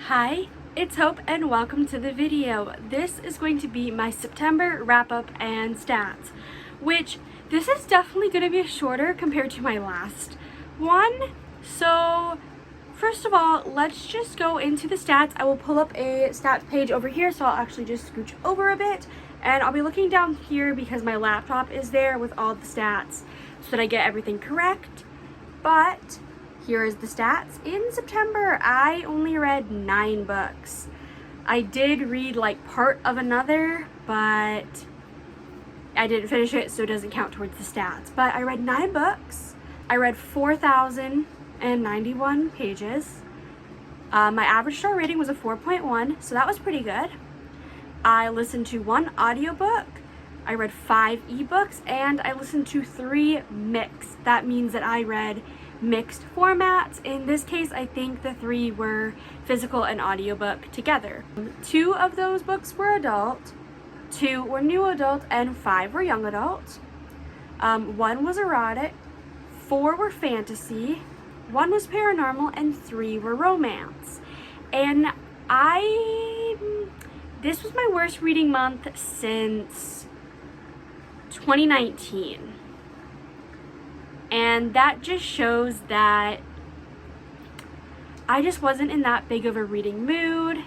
Hi, it's Hope and welcome to the video. This is going to be my September wrap-up and stats, which this is definitely going to be shorter compared to my last one. So first of all, let's just go into the stats. I will pull up a stats page over here, so I'll actually just scooch over a bit and I'll be looking down here because my laptop is there with all the stats so that I get everything correct. But here is the stats. In September, I only read 9 books. I did read like part of another, but I didn't finish it, so it doesn't count towards the stats. But I read 9 books. I read 4,091 pages. My average star rating was a 4.1, so that was pretty good. I listened to 1 audiobook. I read 5 ebooks, and I listened to 3 mixed. That means that I read mixed formats. In this case, I think the 3 were physical and audiobook together. 2 of those books were adult, 2 were new adult, and 5 were young adult. 1 was erotic, 4 were fantasy, 1 was paranormal, and 3 were romance. And this was my worst reading month since 2019. And that just shows that I just wasn't in that big of a reading mood.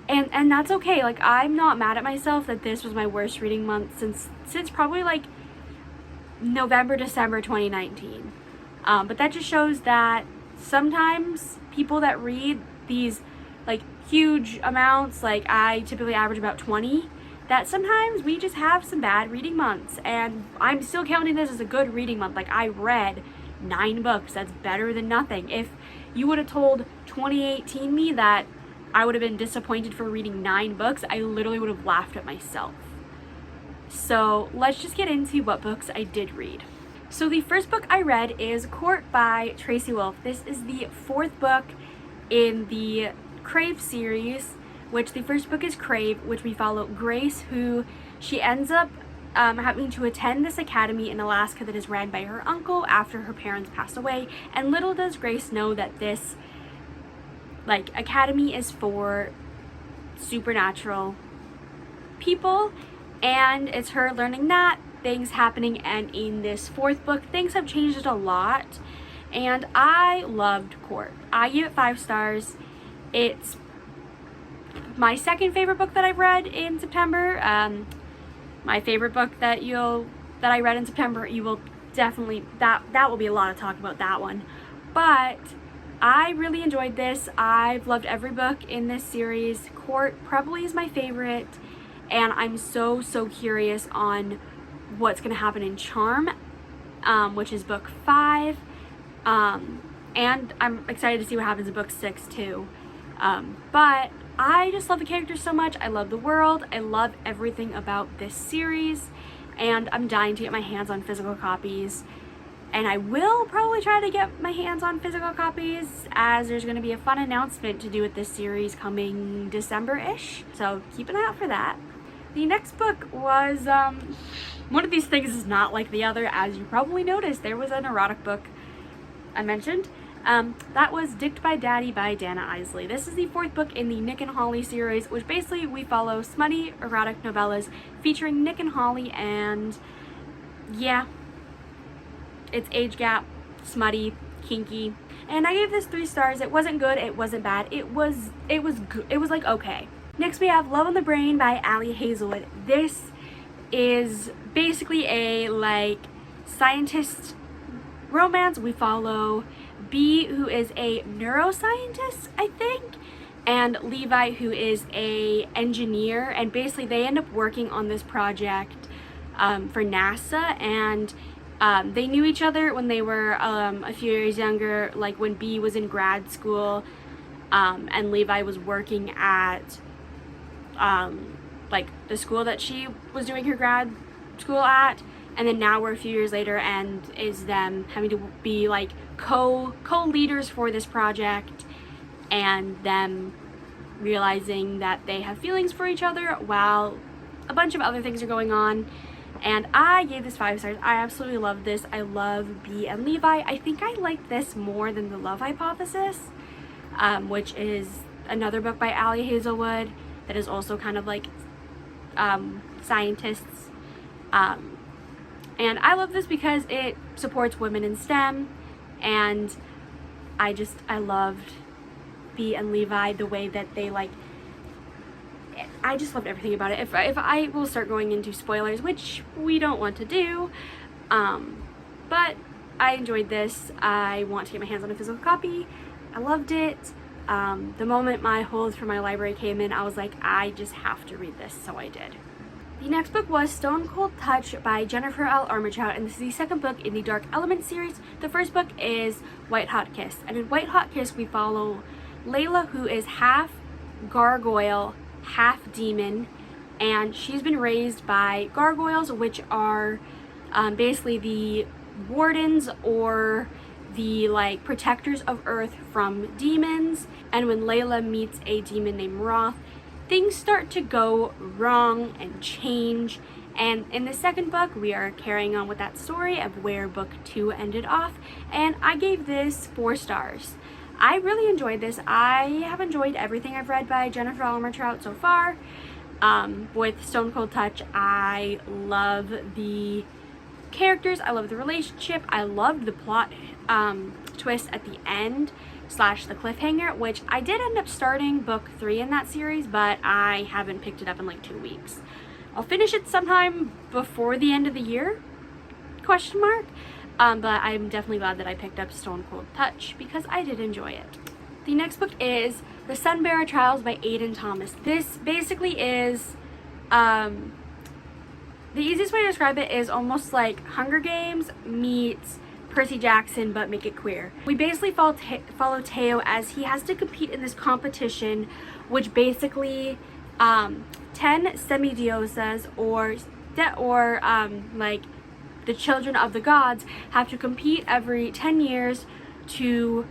And that's okay. Like, I'm not mad at myself that this was my worst reading month since probably like November, December 2019. But that just shows that sometimes people that read these like huge amounts, like I typically average about 20, that sometimes we just have some bad reading months, and I'm still counting this as a good reading month. Like, I read 9 books. That's better than nothing. If you would have told 2018 me that I would have been disappointed for reading 9 books, I literally would have laughed at myself. So let's just get into what books I did read. So the first book I read is Court by Tracy Wolff. This is the 4th book in the Crave series, which the first book is Crave, which we follow Grace, who she ends up having to attend this academy in Alaska that is ran by her uncle after her parents pass away. And little does Grace know that this like academy is for supernatural people, and it's her learning that, things happening, and in this 4th book things have changed a lot. And I loved Court. I give it 5 stars. It's my second favorite book that I've read in September. My favorite book that I read in September, you will definitely, that will be a lot of talk about that one. But I really enjoyed this. I've loved every book in this series. Court probably is my favorite, and I'm so curious on what's gonna happen in Charm, which is book 5. And I'm excited to see what happens in book 6 too. But I just love the characters so much. I love the world. I love everything about this series, and I'm dying to get my hands on physical copies. And I will probably try to get my hands on physical copies, as there's going to be a fun announcement to do with this series coming December-ish. So keep an eye out for that. The next book was, one of these things is not like the other, as you probably noticed. There was an erotic book I mentioned. That was Dicked by Daddy by Dana Isley. This is the 4th book in the Nick and Holly series, which basically we follow smutty erotic novellas featuring Nick and Holly, and yeah, it's age gap, smutty, kinky. And I gave this 3 stars. It wasn't good, it wasn't bad, it was good. It was like okay. Next we have Love on the Brain by Ali Hazelwood. This is basically a like scientist romance. We follow B, who is a neuroscientist, I think, and Levi, who is a engineer, and basically they end up working on this project for NASA, and they knew each other when they were a few years younger, like when B was in grad school, and Levi was working at like the school that she was doing her grad school at. And then now we're a few years later, and is them having to be like co-leaders for this project, and them realizing that they have feelings for each other while a bunch of other things are going on. And I gave this 5 stars. I absolutely love this. I love B and Levi. I think I like this more than The Love Hypothesis, which is another book by Ali Hazelwood that is also kind of like scientists. And I love this because it supports women in STEM, and I loved Bea and Levi, the way that they like, I just loved everything about it. If I will start going into spoilers, which we don't want to do, but I enjoyed this. I want to get my hands on a physical copy. I loved it. The moment my holds from my library came in, I was like, I just have to read this, so I did. The next book was Stone Cold Touch by Jennifer L. Armentrout, and this is the second book in the Dark Element series. The first book is White Hot Kiss, and in White Hot Kiss we follow Layla, who is half gargoyle, half demon, and she's been raised by gargoyles, which are basically the wardens or the like protectors of Earth from demons. And when Layla meets a demon named Roth, things start to go wrong and change. And in the second book, we are carrying on with that story of where book 2 ended off, and I gave this 4 stars. I really enjoyed this. I have enjoyed everything I've read by Jennifer L. Armentrout so far. With Stone Cold Touch, I love the characters, I love the relationship, I loved the plot twist at the end / the cliffhanger, which I did end up starting book 3 in that series, but I haven't picked it up in like 2 weeks. I'll finish it sometime before the end of the year, ? But I'm definitely glad that I picked up Stone Cold Touch because I did enjoy it. The next book is The Sunbearer Trials by Aiden Thomas. This basically is, the easiest way to describe it is almost like Hunger Games meets Percy Jackson, but make it queer. We basically follow Teo as he has to compete in this competition, which basically 10 semidiosas or like the children of the gods have to compete every 10 years to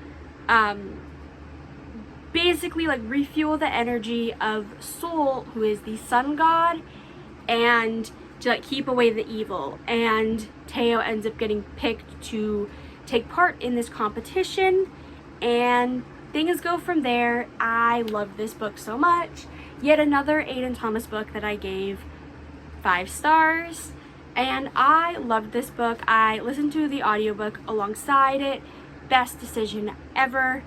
basically like refuel the energy of Sol, who is the sun god, and to like keep away the evil. And Teo ends up getting picked to take part in this competition, and things go from there. I love this book so much. Yet another Aiden Thomas book that I gave 5 stars, and I loved this book. I listened to the audiobook alongside it. Best decision ever.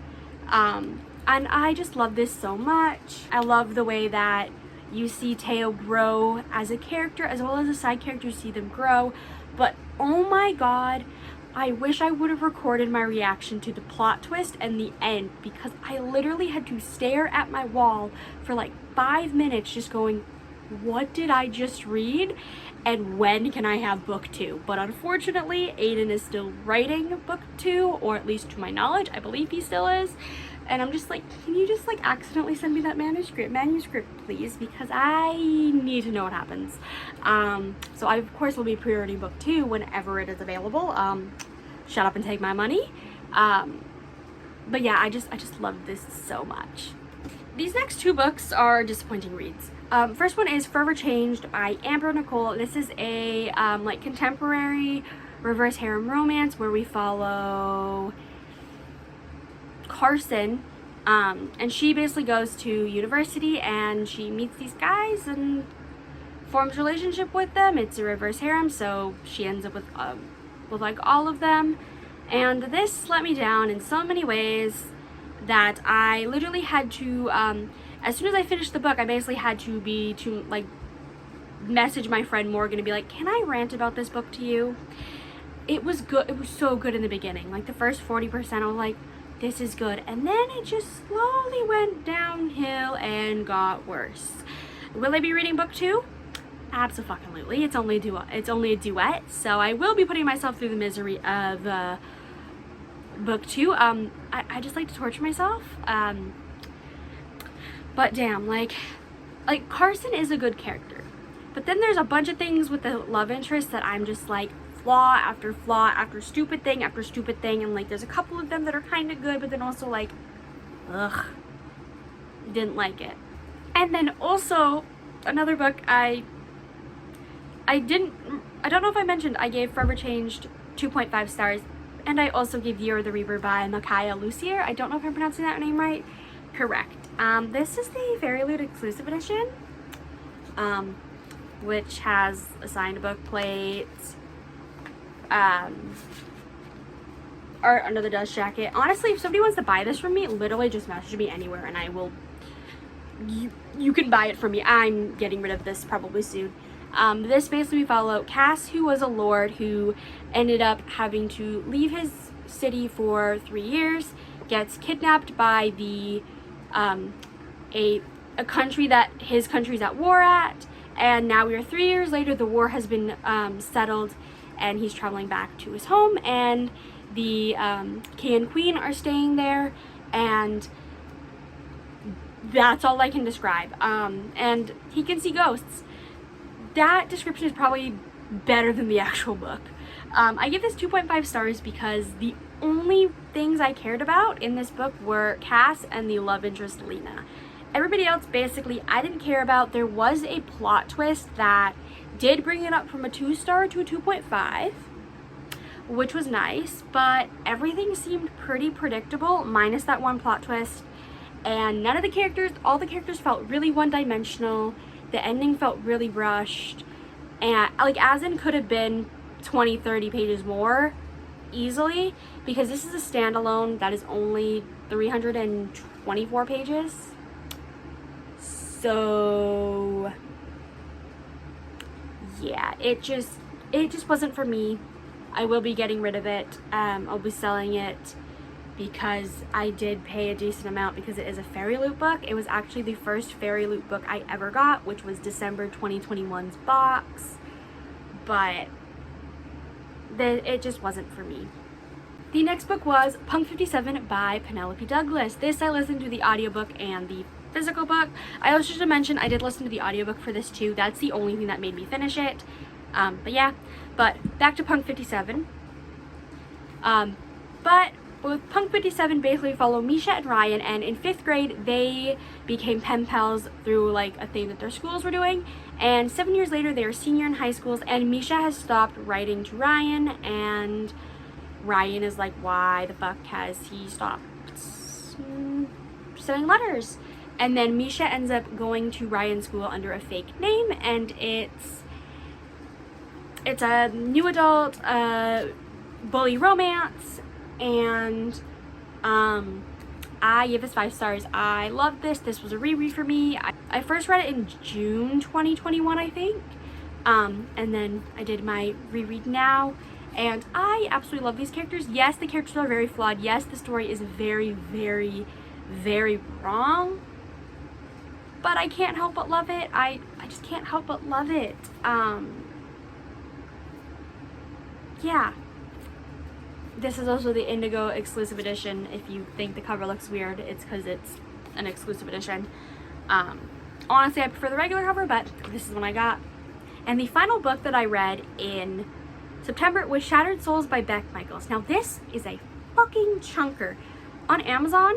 And I just love this so much. I love the way that you see Teo grow as a character, as well as the side characters see them grow. But oh my god, I wish I would have recorded my reaction to the plot twist and the end, because I literally had to stare at my wall for like 5 minutes just going, what did I just read? And when can I have book 2? But unfortunately, Aiden is still writing book 2, or at least to my knowledge, I believe he still is. And I'm just like, can you just like accidentally send me that manuscript please? Because I need to know what happens. So I of course will be pre-ordering book 2 whenever it is available. Shut up and take my money. But yeah, I just love this so much. These next 2 books are disappointing reads. First one is Forever Changed by Amber Nicole. This is a like contemporary reverse harem romance where we follow Carson, and she basically goes to university and she meets these guys and forms a relationship with them. It's a reverse harem, so she ends up with like all of them. And this let me down in so many ways that I literally had to, as soon as I finished the book, I basically had to like message my friend Morgan and be like, can I rant about this book to you? It was good. It was so good in the beginning. Like the first 40%, I was like, this is good. And then it just slowly went downhill and got worse. Will I be reading book 2? Absolutely. It's only a duet, so I will be putting myself through the misery of book 2. I just like to torture myself. But damn, like Carson is a good character. But then there's a bunch of things with the love interest that I'm just like, flaw after stupid thing after stupid thing, and like there's a couple of them that are kind of good, but then also like, ugh, didn't like it. And then also another book I don't know if I mentioned, I gave Forever Changed 2.5 stars, and I also gave Year of the Reaper by Micaiah Lucier. I don't know if I'm pronouncing that name right. Correct. This is the Fairy Loot exclusive edition, which has a signed book plate, art under the dust jacket. Honestly, if somebody wants to buy this from me, literally just message me anywhere and I will, you can buy it from me. I'm getting rid of this probably soon. This basically we follow Cass, who was a lord who ended up having to leave his city for 3 years, gets kidnapped by the a country that his country's at war at, and now we are 3 years later. The war has been settled, and he's traveling back to his home, and the king and queen are staying there, and that's all I can describe. And he can see ghosts. That description is probably better than the actual book. I give this 2.5 stars because the only things I cared about in this book were Cass and the love interest Lena. Everybody else, basically, I didn't care about. There was a plot twist that did bring it up from a 2-star to a 2.5, which was nice, but everything seemed pretty predictable, minus that one plot twist. And none of the characters, all the characters felt really one-dimensional. The ending felt really rushed. And, like, as in could have been 20, 30 pages more easily, because this is a standalone that is only 324 pages. So yeah, it just wasn't for me. I will be getting rid of it. I'll be selling it because I did pay a decent amount because it is a Fairy Loot book. It was actually the first Fairy Loot book I ever got, which was December 2021's box, but it just wasn't for me. The next book was Punk 57 by Penelope Douglas. This I listened to the audiobook and the physical book. I also should mention I did listen to the audiobook for this too. That's the only thing that made me finish it. But yeah, but back to Punk 57. But with Punk 57, basically follow Misha and Ryan, and in 5th grade they became pen pals through like a thing that their schools were doing, and 7 years later they are senior in high schools, and Misha has stopped writing to Ryan, and Ryan is like, why the fuck has he stopped sending letters? And then Misha ends up going to Ryan's school under a fake name, and it's a new adult bully romance, and I give this 5 stars. I love this. This was a reread for me. I first read it in June 2021, I think, and then I did my reread now, and I absolutely love these characters. Yes, the characters are very flawed. Yes, the story is very, very, very wrong, but I can't help but love it. I just can't help but love it. Yeah. This is also the Indigo exclusive edition. If you think the cover looks weird, it's because it's an exclusive edition. Honestly, I prefer the regular cover, but this is what I got. And the final book that I read in September was Shattered Souls by Beck Michaels. Now this is a fucking chunker. On Amazon,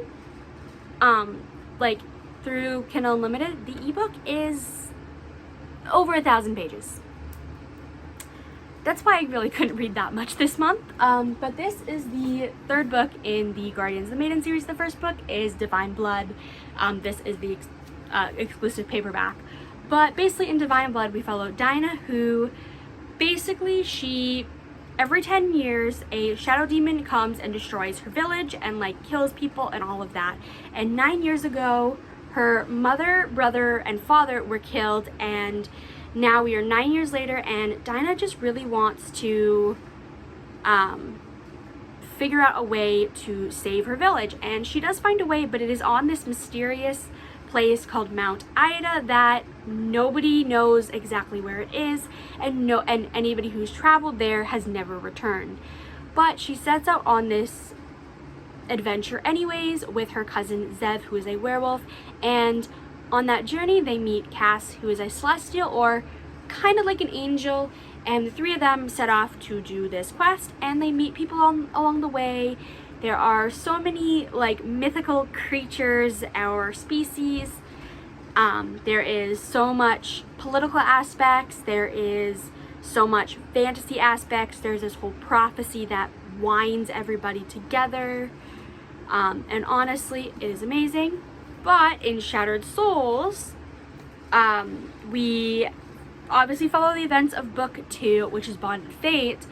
like through Kindle Unlimited, the ebook is over 1,000 pages. That's why I really couldn't read that much this month. But this is the 3rd book in the Guardians of the Maiden series. The first book is Divine Blood. This is the exclusive paperback. But basically in Divine Blood, we follow Dinah, who basically every 10 years, a shadow demon comes and destroys her village and like kills people and all of that. And 9 years ago, her mother, brother, and father were killed, and now we are 9 years later, and Dinah just really wants to figure out a way to save her village. And she does find a way, but it is on this mysterious place called Mount Ida that nobody knows exactly where it is, and anybody who's traveled there has never returned. But she sets out on this adventure anyways with her cousin Zev, who is a werewolf, and on that journey they meet Cass, who is a celestial, or kind of like an angel, and the 3 of them set off to do this quest, and they meet people along the way. There are so many like mythical creatures or species. There is so much political aspects. There is so much fantasy aspects. There's this whole prophecy that winds everybody together. And honestly, it is amazing. But in Shattered Souls, we obviously follow the events of book 2, which is Bond and Fate,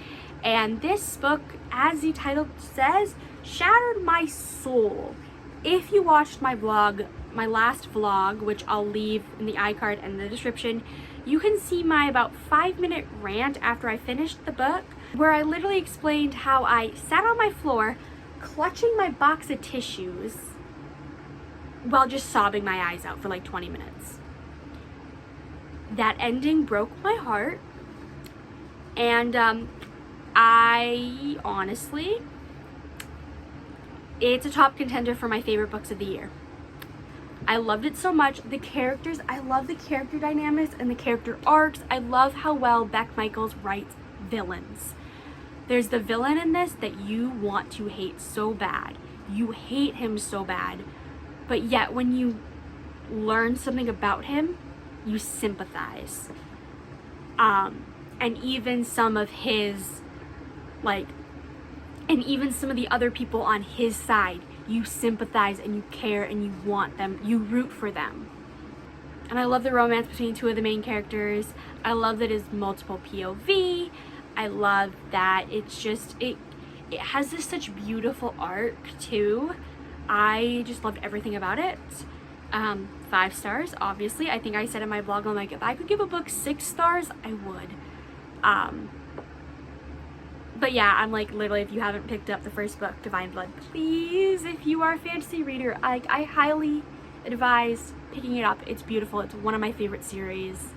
and this book, as the title says, shattered my soul. If you watched my vlog, my last vlog, which I'll leave in the iCard and the description, you can see my about 5-minute rant after I finished the book, where I literally explained how I sat on my floor clutching my box of tissues while just sobbing my eyes out for like 20 minutes. That ending broke my heart, and I honestly, it's a top contender for my favorite books of the year. I loved it so much. The characters, I love the character dynamics and the character arcs. I love how well Beck Michaels writes villains. There's the villain in this that you want to hate so bad. You hate him so bad, but yet when you learn something about him, you sympathize. And even some of his, and even some of the other people on his side, you sympathize and you care and you want them, you root for them. And I love the romance between two of the main characters. I love that it's multiple POV. I love that it's just, it has this such beautiful arc too. I just loved everything about it. 5 stars, obviously. I think I said in my blog, I'm like, if I could give a book 6 stars, I would. But yeah, I'm like, literally, if you haven't picked up the first book, Divine Blood, please, if you are a fantasy reader, I highly advise picking it up. It's beautiful. It's one of my favorite series.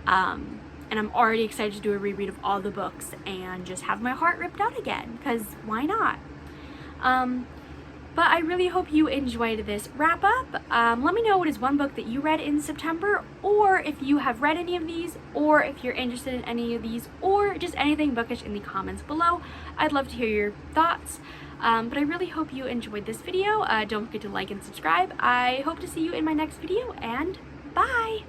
And I'm already excited to do a reread of all the books and just have my heart ripped out again, because why not? But I really hope you enjoyed this wrap up. Let me know what is one book that you read in September, or if you have read any of these, or if you're interested in any of these, or just anything bookish in the comments below. I'd love to hear your thoughts. But I really hope you enjoyed this video. Don't forget to like and subscribe. I hope to see you in my next video, and bye!